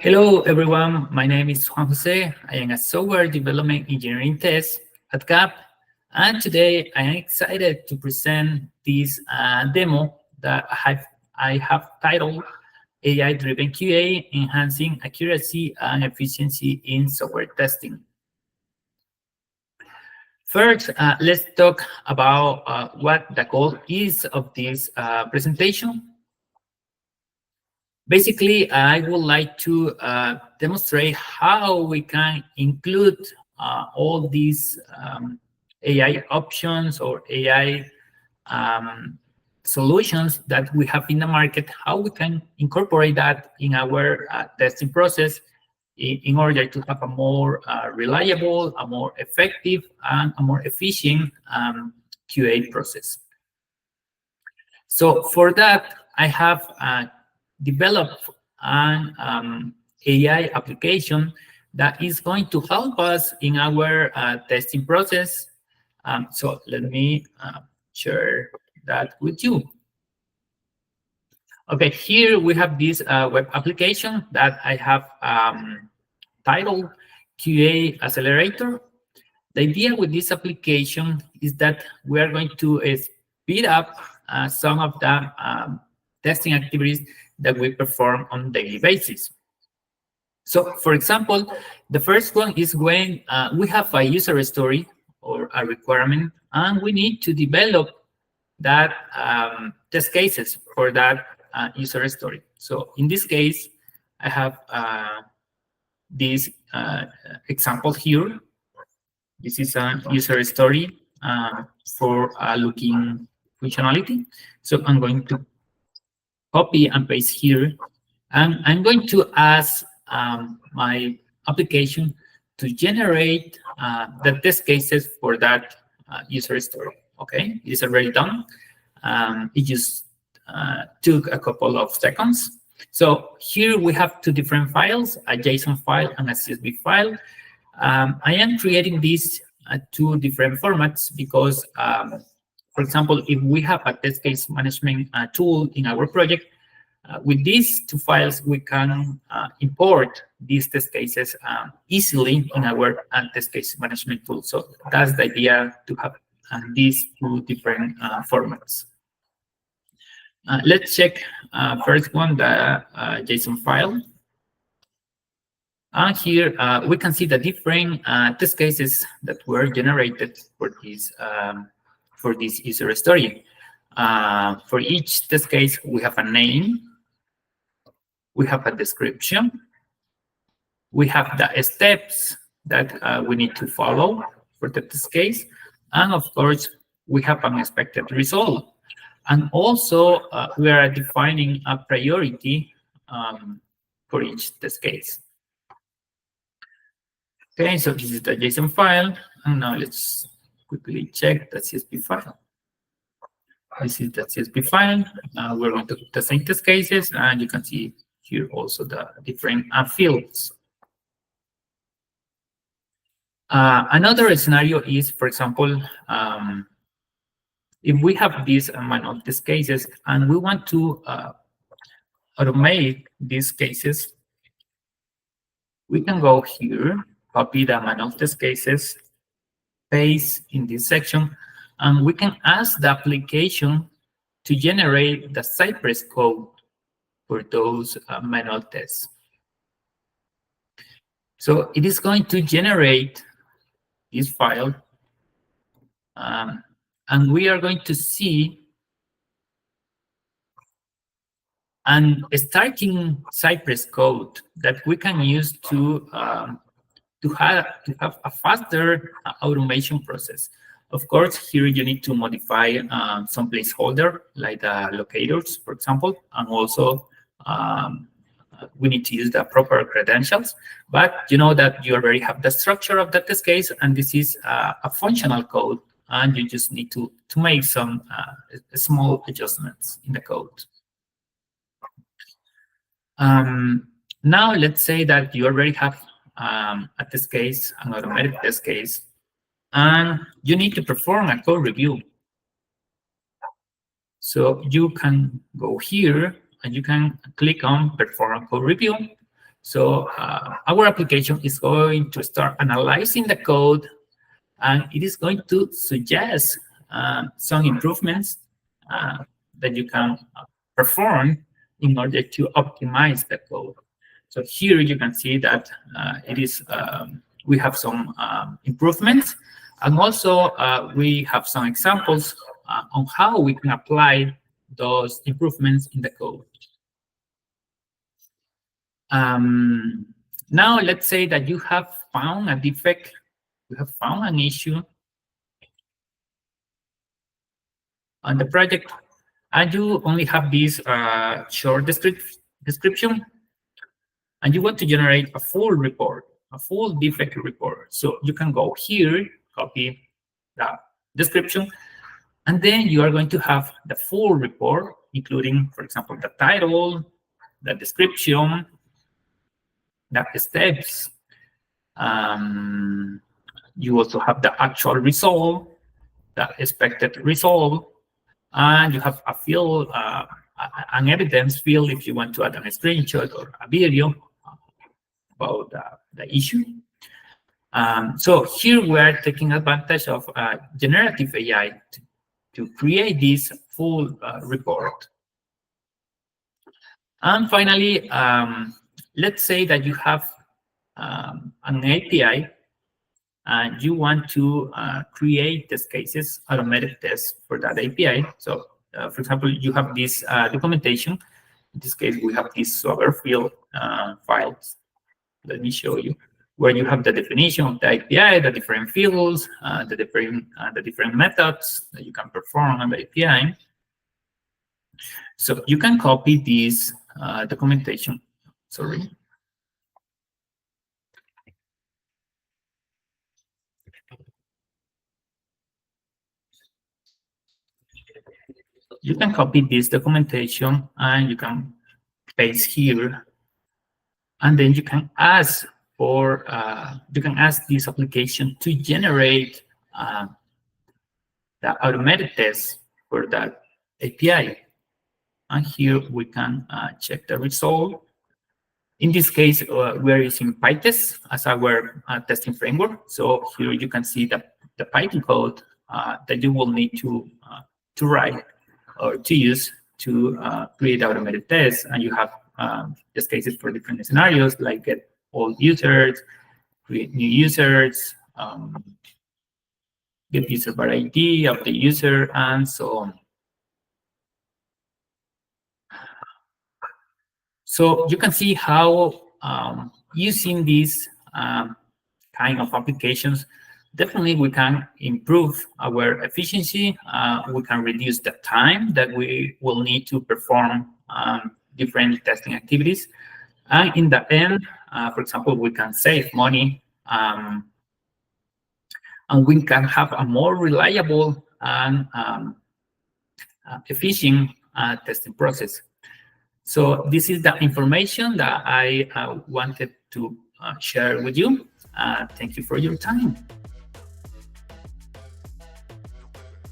Hello, everyone. My name is Juan Jose. I am a software development engineering test at GAP. And today I am excited to present this demo that I have titled AI-driven QA, enhancing accuracy and efficiency in software testing. First, let's talk about what the goal is of this presentation. Basically, I would like to demonstrate how we can include all these AI options or AI solutions that we have in the market, how we can incorporate that in our testing process in order to have a more reliable, a more effective, and a more efficient QA process. So for that, I have develop an AI application that is going to help us in our testing process. So let me share that with you. Okay, here we have this web application that I have titled QA Accelerator. The idea with this application is that we are going to speed up some of the testing activities that we perform on a daily basis. So, for example, the first one is when we have a user story or a requirement, and we need to develop that test cases for that user story. So, in this case, I have this example here. This is a user story for looking functionality. So, I'm going to copy and paste here, and I'm going to ask my application to generate the test cases for that user story. Okay, it's already done. It just took a couple of seconds. So here we have two different files, a JSON file and a CSV file. I am creating these two different formats because for example, if we have a test case management tool in our project, with these two files, we can import these test cases easily in our test case management tool. So that's the idea, to have these two different formats. Let's check first one, the JSON file. And here we can see the different test cases that were generated for this user story. For each test case, we have a name, we have a description, we have the steps that we need to follow for the test case, and of course, we have an expected result. And also, we are defining a priority for each test case. Okay, so this is the JSON file, and now let's quickly check the CSV file. This is the CSV file. We're going to the same test cases, and you can see here also the different fields. Another scenario is, for example, if we have these manual test cases and we want to automate these cases, we can go here, copy the manual test cases, paste in this section, and we can ask the application to generate the Cypress code for those manual tests. So it is going to generate this file, and we are going to see an starting Cypress code that we can use to have a faster automation process. Of course, here you need to modify some placeholder, like the locators, for example, and also we need to use the proper credentials. But you know that you already have the structure of the test case, and this is a functional code, and you just need to make some small adjustments in the code. Now, let's say that you already have a test case, an automated test case, and you need to perform a code review. So you can go here and you can click on Perform Code Review. So our application is going to start analyzing the code, and it is going to suggest some improvements that you can perform in order to optimize the code. So here you can see that it is we have some improvements, and also we have some examples on how we can apply those improvements in the code. Now let's say that you have found a defect, you have found an issue on the project, and you only have this short description, and you want to generate a full report, a full defect report. So you can go here, copy the description, and then you are going to have the full report, including, for example, the title, the description, the steps. You also have the actual result, the expected result, and you have a field, an evidence field if you want to add a screenshot or a video about the issue. So here we are taking advantage of generative AI to create this full report. And finally, let's say that you have an API and you want to create test cases, automated tests for that API. So, for example, you have this documentation. In this case, we have these Swagger field files. Let me show you where you have the definition of the API, the different fields, the different methods that you can perform on the API. So you can copy this documentation. Sorry. You can copy this documentation and you can paste here, and then you can ask for this application to generate the automated test for that API. And here we can check the result. In this case, we're using PyTest as our testing framework. So here you can see the Python code that you will need to write or to use to create automated tests. And you have test cases for different scenarios, like get old users, create new users, get user by ID of the user, and so on. So you can see how using these kind of applications, definitely we can improve our efficiency. We can reduce the time that we will need to perform different testing activities. And in the end, for example, we can save money, and we can have a more reliable and efficient testing process. So this is the information that I wanted to share with you. Thank you for your time.